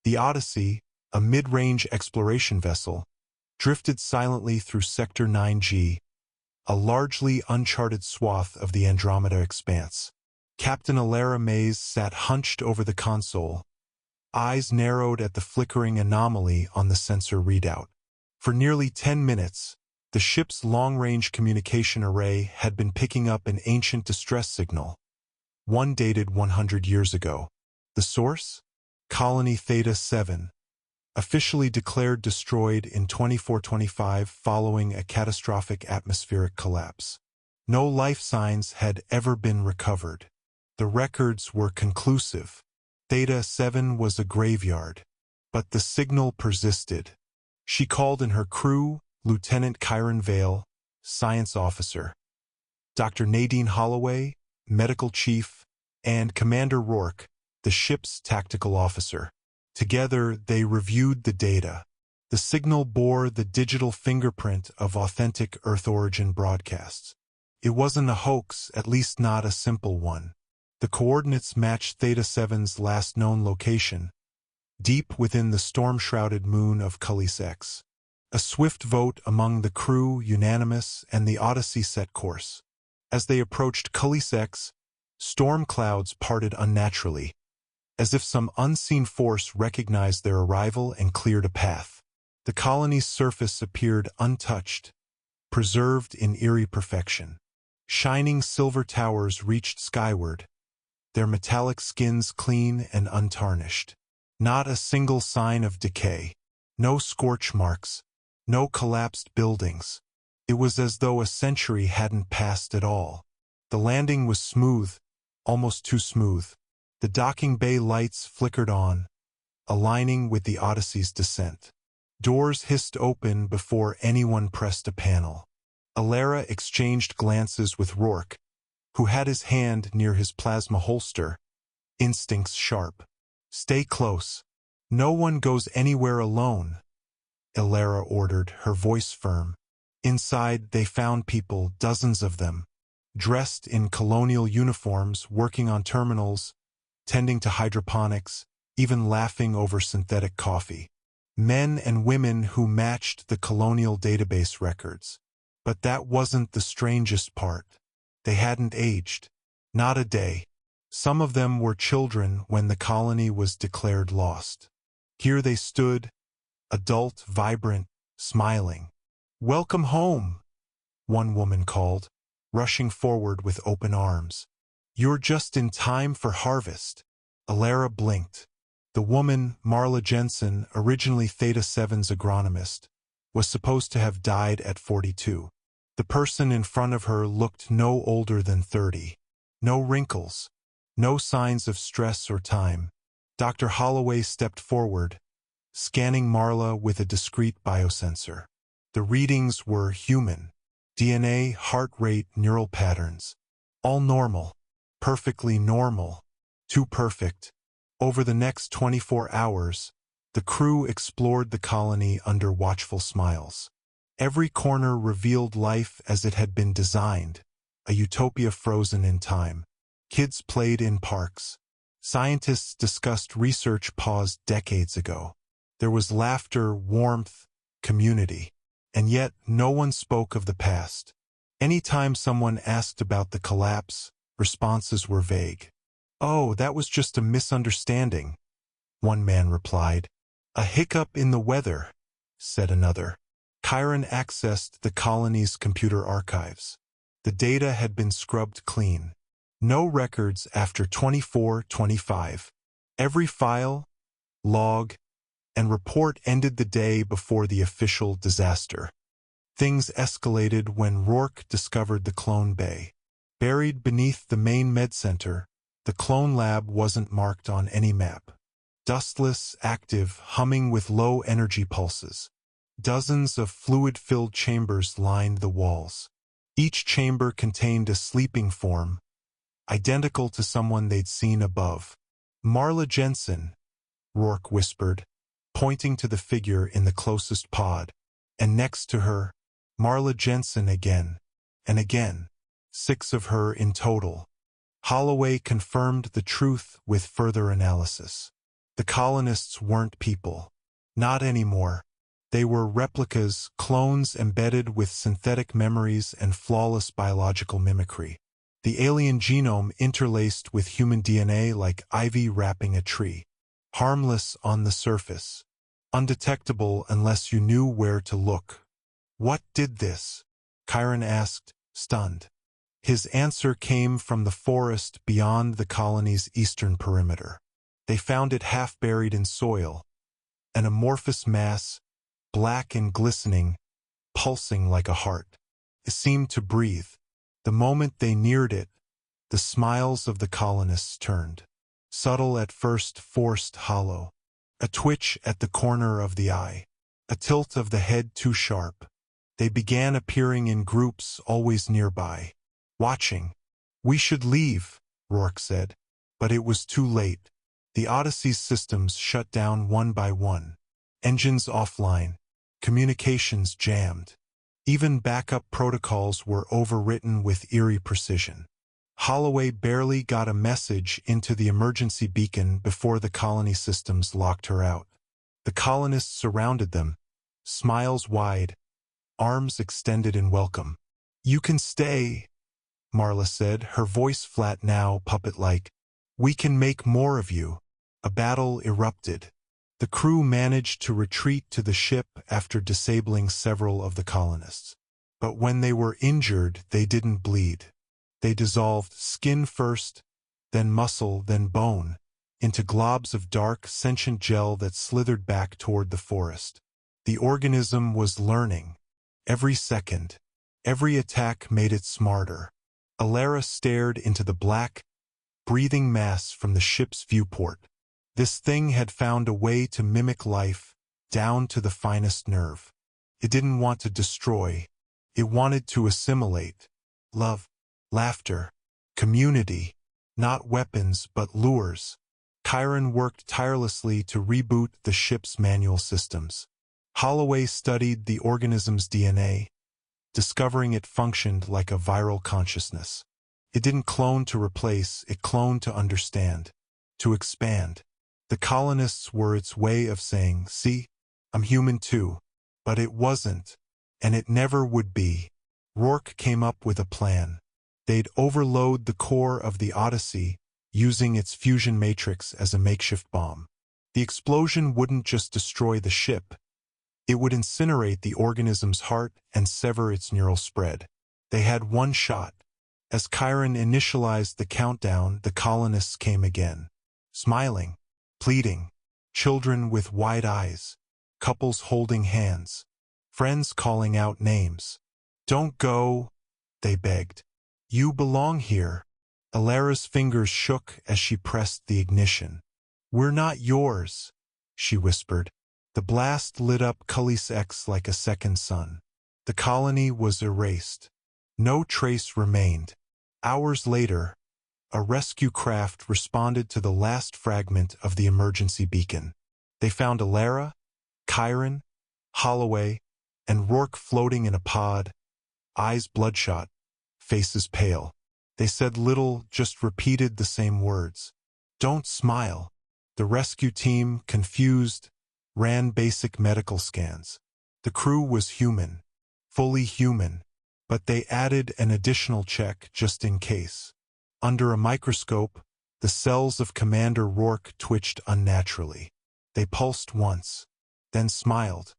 The Odyssey, a mid-range exploration vessel, drifted silently through Sector 9G, a largely uncharted swath of the Andromeda expanse. Captain Alara Mays sat hunched over the console, eyes narrowed at the flickering anomaly on the sensor readout. For nearly 10 minutes, the ship's long-range communication array had been picking up an ancient distress signal, one dated 100 years ago. The source? Colony Theta-7, officially declared destroyed in 2425 following a catastrophic atmospheric collapse. No life signs had ever been recovered. The records were conclusive. Theta-7 was a graveyard, but the signal persisted. She called in her crew, Lieutenant Kyron Vale, science officer, Dr. Nadine Holloway, medical chief, and Commander Rourke, the ship's tactical officer. Together, they reviewed the data. The signal bore the digital fingerprint of authentic Earth origin broadcasts. It wasn't a hoax, at least not a simple one. The coordinates matched Theta-7's last known location, deep within the storm-shrouded moon of Colonists X. A swift vote among the crew unanimous, and the Odyssey set course. As they approached Colonists X, storm clouds parted unnaturally, as if some unseen force recognized their arrival and cleared a path. The colony's surface appeared untouched, preserved in eerie perfection. Shining silver towers reached skyward, their metallic skins clean and untarnished. Not a single sign of decay. No scorch marks. No collapsed buildings. It was as though a century hadn't passed at all. The landing was smooth, almost too smooth. The docking bay lights flickered on, aligning with the Odyssey's descent. Doors hissed open before anyone pressed a panel. Alara exchanged glances with Rourke, who had his hand near his plasma holster, instincts sharp. "Stay close. No one goes anywhere alone," Alara ordered, her voice firm. Inside, they found people, dozens of them, dressed in colonial uniforms, working on terminals, tending to hydroponics, even laughing over synthetic coffee. Men and women who matched the colonial database records. But that wasn't the strangest part. They hadn't aged. Not a day. Some of them were children when the colony was declared lost. Here they stood, adult, vibrant, smiling. "Welcome home," one woman called, rushing forward with open arms. "You're just in time for harvest." Alara blinked. The woman, Marla Jensen, originally Theta-7's agronomist, was supposed to have died at 42. The person in front of her looked no older than 30. No wrinkles. No signs of stress or time. Dr. Holloway stepped forward, scanning Marla with a discreet biosensor. The readings were human. DNA, heart rate, neural patterns. All normal. Perfectly normal. Too perfect. Over the next 24 hours, the crew explored the colony under watchful smiles. Every corner revealed life as it had been designed, a utopia frozen in time. Kids played in parks. Scientists discussed research paused decades ago. There was laughter, warmth, community. And yet, no one spoke of the past. Anytime someone asked about the collapse, responses were vague. "Oh, that was just a misunderstanding," one man replied. "A hiccup in the weather," said another. Kyron accessed the colony's computer archives. The data had been scrubbed clean. No records after 2425. Every file, log, and report ended the day before the official disaster. Things escalated when Rourke discovered the clone bay. Buried beneath the main med center, the clone lab wasn't marked on any map. Dustless, active, humming with low energy pulses. Dozens of fluid-filled chambers lined the walls. Each chamber contained a sleeping form, identical to someone they'd seen above. "Marla Jensen," Rourke whispered, pointing to the figure in the closest pod. And next to her, Marla Jensen again, and again. 6 of her in total. Holloway confirmed the truth with further analysis. The colonists weren't people. Not anymore. They were replicas, clones embedded with synthetic memories and flawless biological mimicry. The alien genome interlaced with human DNA like ivy wrapping a tree. Harmless on the surface. Undetectable unless you knew where to look. What did this? Chiron asked, stunned. His answer came from the forest beyond the colony's eastern perimeter. They found it half buried in soil, an amorphous mass, black and glistening, pulsing like a heart. It seemed to breathe. The moment they neared it, the smiles of the colonists turned. Subtle at first, forced, hollow. A twitch at the corner of the eye. A tilt of the head too sharp. They began appearing in groups always nearby. Watching. "We should leave," Rourke said. But it was too late. The Odyssey's systems shut down one by one. Engines offline. Communications jammed. Even backup protocols were overwritten with eerie precision. Holloway barely got a message into the emergency beacon before the colony systems locked her out. The colonists surrounded them, smiles wide, arms extended in welcome. "You can stay," Marla said, her voice flat now, puppet-like. "We can make more of you." A battle erupted. The crew managed to retreat to the ship after disabling several of the colonists. But when they were injured, they didn't bleed. They dissolved, skin first, then muscle, then bone, into globs of dark, sentient gel that slithered back toward the forest. The organism was learning. Every second, every attack made it smarter. Alara stared into the black, breathing mass from the ship's viewport. This thing had found a way to mimic life, down to the finest nerve. It didn't want to destroy. It wanted to assimilate. Love, laughter, community, not weapons but lures. Chiron worked tirelessly to reboot the ship's manual systems. Holloway studied the organism's DNA, discovering it functioned like a viral consciousness. It didn't clone to replace, it cloned to understand, to expand. The colonists were its way of saying, "See, I'm human too." But it wasn't, and it never would be. Rourke came up with a plan. They'd overload the core of the Odyssey, using its fusion matrix as a makeshift bomb. The explosion wouldn't just destroy the ship. It would incinerate the organism's heart and sever its neural spread. They had one shot. As Chiron initialized the countdown, the colonists came again. Smiling, pleading, children with wide eyes, couples holding hands, friends calling out names. "Don't go," they begged. "You belong here." Alara's fingers shook as she pressed the ignition. "We're not yours," she whispered. The blast lit up Cully's X like a second sun. The colony was erased. No trace remained. Hours later, a rescue craft responded to the last fragment of the emergency beacon. They found Alara, Chiron, Holloway, and Rourke floating in a pod, eyes bloodshot, faces pale. They said little, just repeated the same words. "Don't smile." The rescue team, confused, ran basic medical scans. The crew was human, fully human, but they added an additional check just in case. Under a microscope, the cells of Commander Rourke twitched unnaturally. They pulsed once, then smiled.